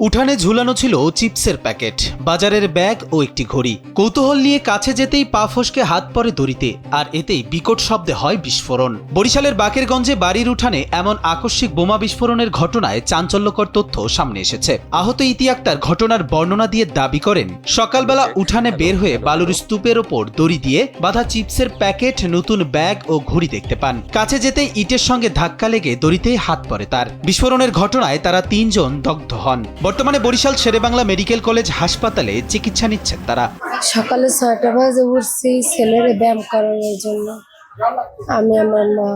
উঠানে ঝুলানো ছিল চিপসের প্যাকেট, বাজারের ব্যাগ ও একটি ঘড়ি। কৌতূহল নিয়ে কাছে যেতেই পা ফসকে হাত পড়ে দড়িতে, আর এতেই বিকট শব্দে হয় বিস্ফোরণ। বরিশালের বাকেরগঞ্জে বাড়ির উঠানে এমন আকস্মিক বোমা বিস্ফোরণের ঘটনায় চাঞ্চল্যকর তথ্য সামনে এসেছে। আহত ইতি আক্তার ঘটনার বর্ণনা দিয়ে দাবি করেন, সকালবেলা উঠানে বের হয়ে বালুর স্তূপের ওপর দড়ি দিয়ে বাঁধা চিপসের প্যাকেট, নতুন ব্যাগ ও ঘড়ি দেখতে পান। কাছে যেতেই ইটের সঙ্গে ধাক্কা লেগে দড়িতেই হাত পড়ে তার। বিস্ফোরণের ঘটনায় তারা ৩ জন দগ্ধ হন। বর্তমানে বরিশাল শেরেবাংলা মেডিকেল কলেজ হাসপাতালে চিকিৎসা নিচ্ছেন তারা। সকালে ৬টা বাজে উঠছি ছেলের ব্যায়াম করানোর জন্য, আমি আমার মা।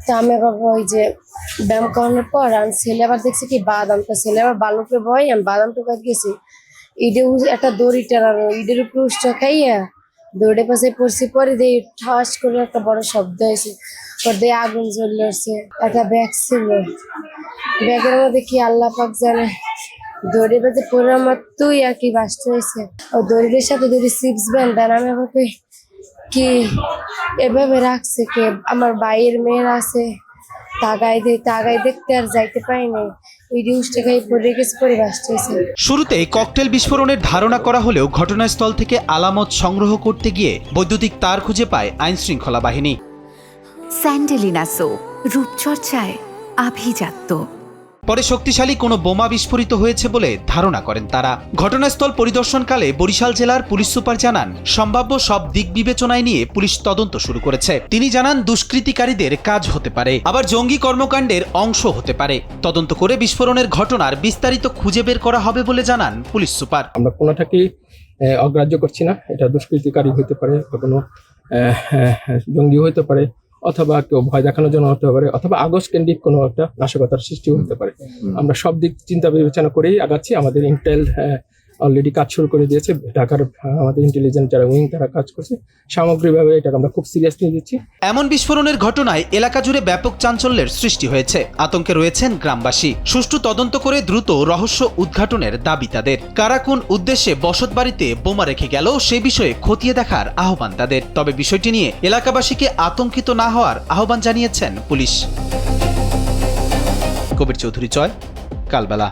তা আমি আবার ওই যে ব্যায়াম করানোর পর আমি ছেলে আবার দেখছি কি বাদাম, তো ছেলে আবার বালুকে ভয় আমি বাদাম টোকা গেছি, ইডে একটা দড়ি টানানো, ইডের উপরে উষ্টা খাইয়া দৌড়ে পাশে পড়ছি। পরে দিয়ে ঠাস করে একটা বড় শব্দ হয়েছে, পর দিয়ে আগুন জ্বলে উঠছে। একটা ব্যাগ ছিল, ব্যাগের মধ্যে কি আল্লাহ পাক জানে, দড়ি বাজে পরে আমার তুই আর কি বাস্ট হয়েছে। ও দড়ির সাথে যদি চিপস ব্যান্ডার আমি আমাকে কি এভাবে রাখছে কে, আমার ভাইয়ের মেয়ের আছে, তাগাই দেখতে আর যাইতে পাইনি, শুরুতে ককটেল বিস্ফোরণের ধারণা করা হলেও ঘটনাস্থল থেকে আলামত সংগ্রহ করতে গিয়ে বৈদ্যুতিক তার খুঁজে পায় আইন শৃঙ্খলা বাহিনী। স্যান্ডেলিনা সো, রূপচর্চায় আভিজাত্য। পরে শক্তিশালী কোনো বোমা বিস্ফোরিত হয়েছে বলে ধারণা করেন তারা। ঘটনাস্থল পরিদর্শনকালে বরিশাল জেলার পুলিশ সুপার জানান, সম্ভাব্য সব দিক বিবেচনায় নিয়ে পুলিশ তদন্ত শুরু করেছে। তিনি জানান, দুষ্কৃতিকারীদের কাজ হতে পারে, আবার জঙ্গি কর্মকাণ্ডের অংশ হতে পারে। তদন্ত করে বিস্ফোরণের ঘটনার বিস্তারিত খুঁজে বের করা হবে বলে জানান পুলিশ সুপার। আমরা কোনোটাকেই অগ্রাহ্য করছি না। এটা দুষ্কৃতিকারী হতে পারে, কোনো জঙ্গি হতে পারে, অথবা কেউ ভয় দেখানোর জন্য হতে পারে, অথবা আগস্ট কেন্দ্রিক কোনো একটা নাশকতার সৃষ্টিও হতে পারে। আমরা সব দিক চিন্তা বিবেচনা করেই আগাচ্ছি। আমাদের ইন্টেল অলরেডি কাজ শুরু করে দিয়েছে, ঢাকার আমাদের ইন্টেলিজেন্স যারা উইং তারা কাজ করছে। সামগ্রিকভাবে এটাকে আমরা খুব সিরিয়াসলি দিচ্ছি। এমন বিস্ফোরণের ঘটনায় এলাকা জুড়ে ব্যাপক চাঞ্চল্যের সৃষ্টি হয়েছে। আতঙ্কে রয়েছেন গ্রামবাসী। সুষ্ঠু তদন্ত করে দ্রুত রহস্য উদ্ঘাটনের দাবি তাদের। কারা কোন উদ্দেশ্যে বসতবাড়িতে বোমা রেখে গেল সে বিষয়ে খতিয়ে দেখার আহ্বান তাদের। তবে বিষয়টি নিয়ে এলাকাবাসীকে আতঙ্কিত না হওয়ার আহ্বান জানিয়েছেন পুলিশ। কবির চৌধুরী, জয়, কালবেলা।